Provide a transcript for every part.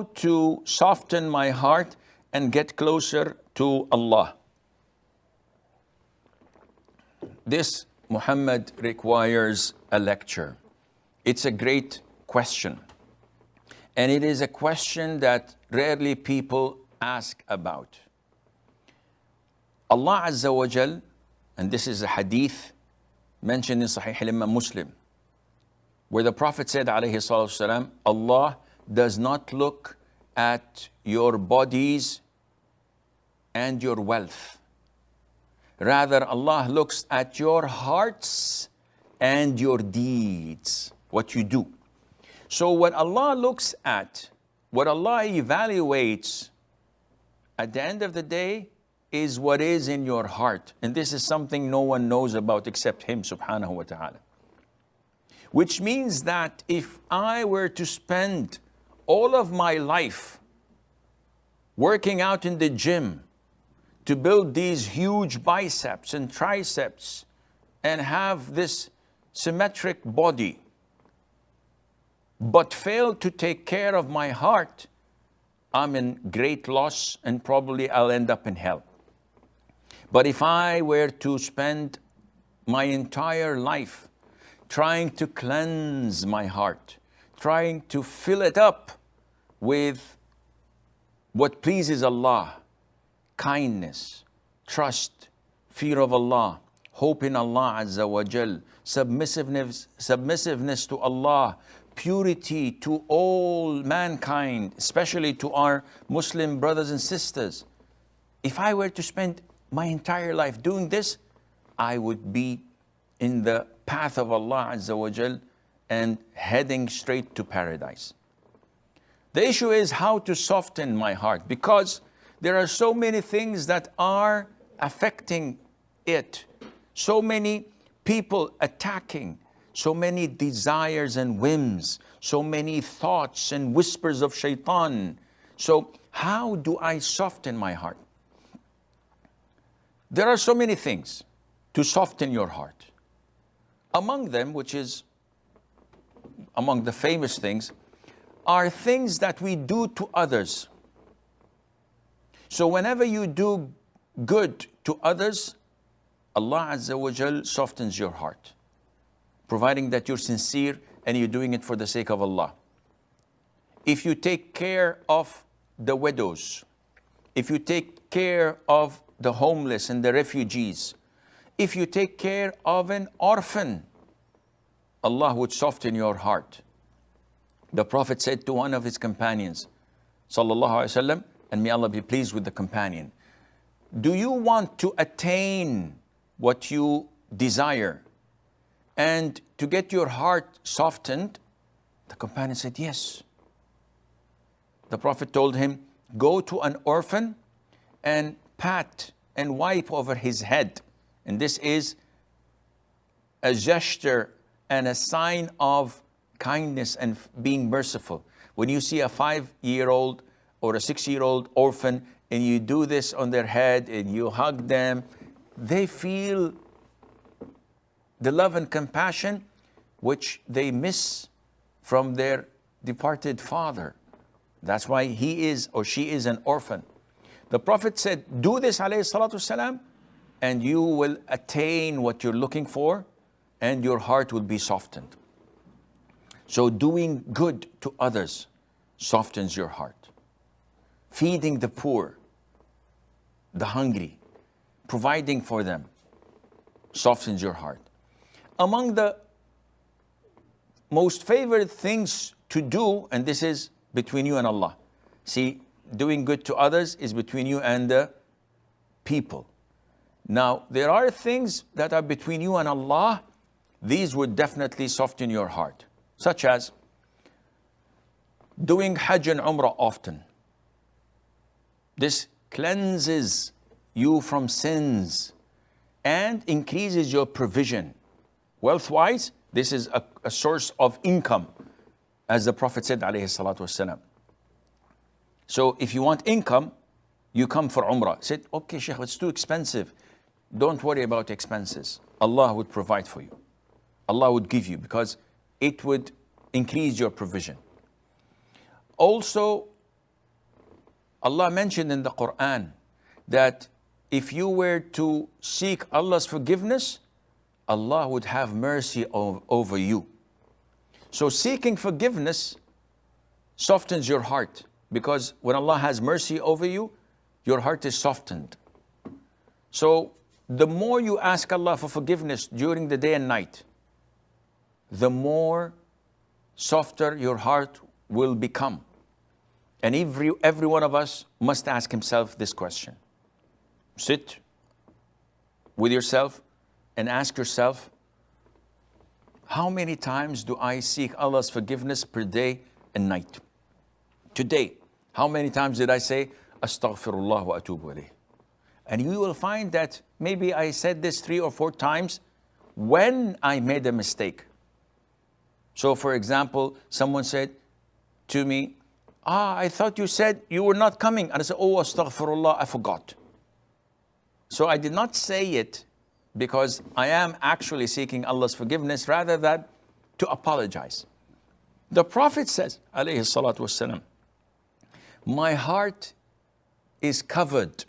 to soften my heart and get closer to Allah. This, Muhammad, requires a lecture. It's a great question. And it is a question that rarely people ask about. Allah Azza wa Jal, and this is a hadith mentioned in Sahih al-Imam Muslim, where the Prophet said, alayhi salatu wasalam, Allah does not look at your bodies and your wealth. Rather, Allah looks at your hearts and your deeds, what you do. So what Allah looks at, what Allah evaluates at the end of the day is what is in your heart. And this is something no one knows about except Him subhanahu wa ta'ala. Which means that if I were to spend all of my life working out in the gym to build these huge biceps and triceps and have this symmetric body, but fail to take care of my heart, I'm in great loss and probably I'll end up in hell. But if I were to spend my entire life trying to cleanse my heart, trying to fill it up with what pleases Allah, kindness, trust, fear of Allah, hope in Allah Azza wa Jal, submissiveness to Allah, purity to all mankind, especially to our Muslim brothers and sisters. If I were to spend my entire life doing this, I would be in the path of Allah Azza wa Jal and heading straight to paradise. The issue is how to soften my heart, because there are so many things that are affecting it. So many people attacking, so many desires and whims, so many thoughts and whispers of shaitan. So how do I soften my heart? There are so many things to soften your heart. Among them, which is among the famous things, are things that we do to others. So whenever you do good to others, Allah Azza wa Jal softens your heart, providing that you're sincere and you're doing it for the sake of Allah. If you take care of the widows, if you take care of the homeless and the refugees, if you take care of an orphan, Allah would soften your heart. The Prophet said to one of his companions, sallallahu alaihi wasallam, and may Allah be pleased with the companion, do you want to attain what you desire and to get your heart softened? The companion said, yes. The Prophet told him, go to an orphan and pat and wipe over his head. And this is a gesture and a sign of kindness and being merciful. When you see a 5-year-old or a 6-year-old orphan and you do this on their head and you hug them, they feel the love and compassion which they miss from their departed father. That's why he is or she is an orphan. The Prophet said, do this, alayhi salatu wasalam, and you will attain what you're looking for and your heart will be softened. So doing good to others softens your heart. Feeding the poor, the hungry, providing for them softens your heart. Among the most favorite things to do, and this is between you and Allah. See, doing good to others is between you and the people. Now, there are things that are between you and Allah. These would definitely soften your heart, such as doing Hajj and Umrah often. This cleanses you from sins and increases your provision. Wealth-wise, this is a source of income, as the Prophet said, alayhi salatu wasalam. So if you want income, you come for Umrah. Said, okay, Sheikh, it's too expensive. Don't worry about expenses. Allah would provide for you. Allah would give you, because it would increase your provision. Also, Allah mentioned in the Quran that if you were to seek Allah's forgiveness, Allah would have mercy over you. So seeking forgiveness softens your heart, because when Allah has mercy over you, your heart is softened. So the more you ask Allah for forgiveness during the day and night, the more softer your heart will become. And every one of us must ask himself this question. Sit with yourself and ask yourself, how many times do I seek Allah's forgiveness per day and night? Today, how many times did I say, Astaghfirullah wa atubu ilayh? And you will find that maybe I said this 3 or 4 times when I made a mistake. So for example, someone said to me, I thought you said you were not coming. And I said, oh, astaghfirullah, I forgot. So I did not say it because I am actually seeking Allah's forgiveness rather than to apologize. The Prophet says, alayhi salatu wassalam, my heart is covered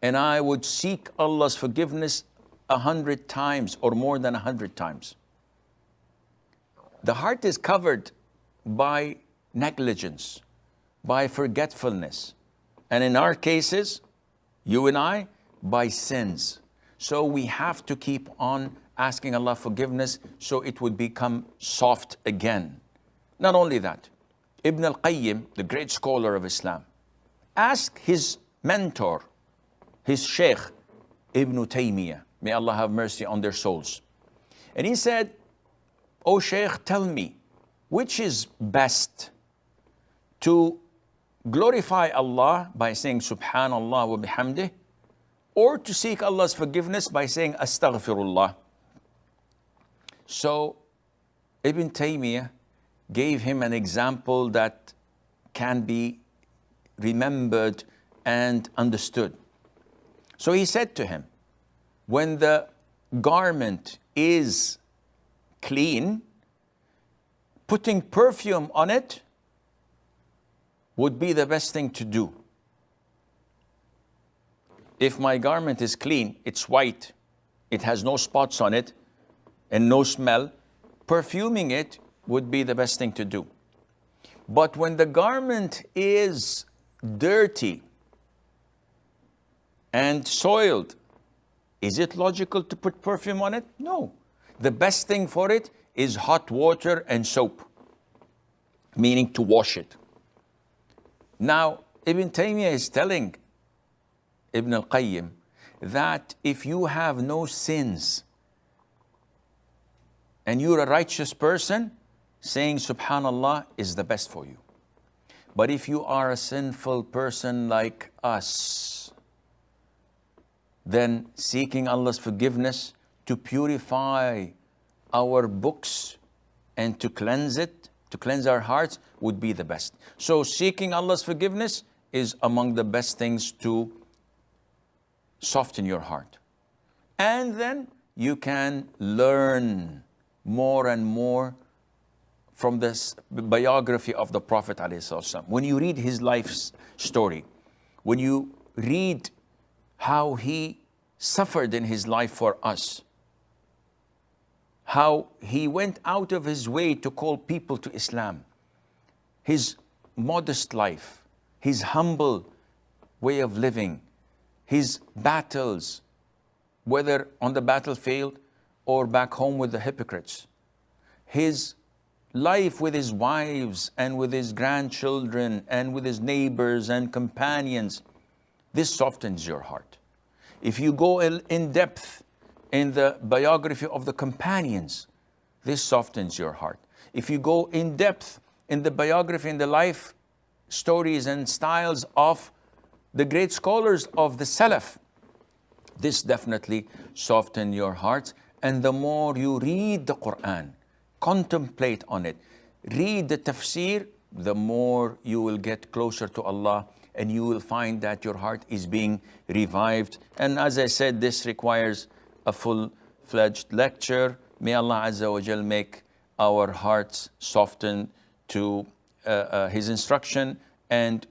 and I would seek Allah's forgiveness 100 times or more than 100 times. The heart is covered by negligence, by forgetfulness, and in our cases, you and I, by sins. So we have to keep on asking Allah forgiveness so it would become soft again. Not only that, Ibn al-Qayyim, the great scholar of Islam, asked his mentor, his Shaykh, Ibn Taymiyyah, may Allah have mercy on their souls. And he said, "O Shaykh, tell me, which is best, to glorify Allah by saying Subhanallah wa bihamdih, or to seek Allah's forgiveness by saying Astaghfirullah?" So Ibn Taymiyyah gave him an example that can be remembered and understood. So he said to him, when the garment is clean, putting perfume on it would be the best thing to do. If my garment is clean, it's white, it has no spots on it and no smell, perfuming it would be the best thing to do. But when the garment is dirty and soiled, is it logical to put perfume on it? No. The best thing for it is hot water and soap, meaning to wash it. Now, Ibn Taymiyyah is telling Ibn al-Qayyim that if you have no sins and you're a righteous person, saying Subhanallah is the best for you. But if you are a sinful person like us, then seeking Allah's forgiveness to purify our books and to cleanse it, to cleanse our hearts, would be the best. So seeking Allah's forgiveness is among the best things to soften your heart. And then you can learn more and more from this biography of the Prophet ﷺ. When you read his life story, when you read how he suffered in his life for us, how he went out of his way to call people to Islam, his modest life, his humble way of living, his battles, whether on the battlefield or back home with the hypocrites, his life with his wives and with his grandchildren and with his neighbors and companions, this softens your heart. If you go in depth in the biography of the companions, this softens your heart. If you go in depth in the biography and the life stories and styles of the great scholars of the Salaf, this definitely softens your hearts. And the more you read the Quran, contemplate on it, read the tafsir, the more you will get closer to Allah and you will find that your heart is being revived. And as I said, this requires a full-fledged lecture. May Allah Azza wa Jal make our hearts soften to His instruction and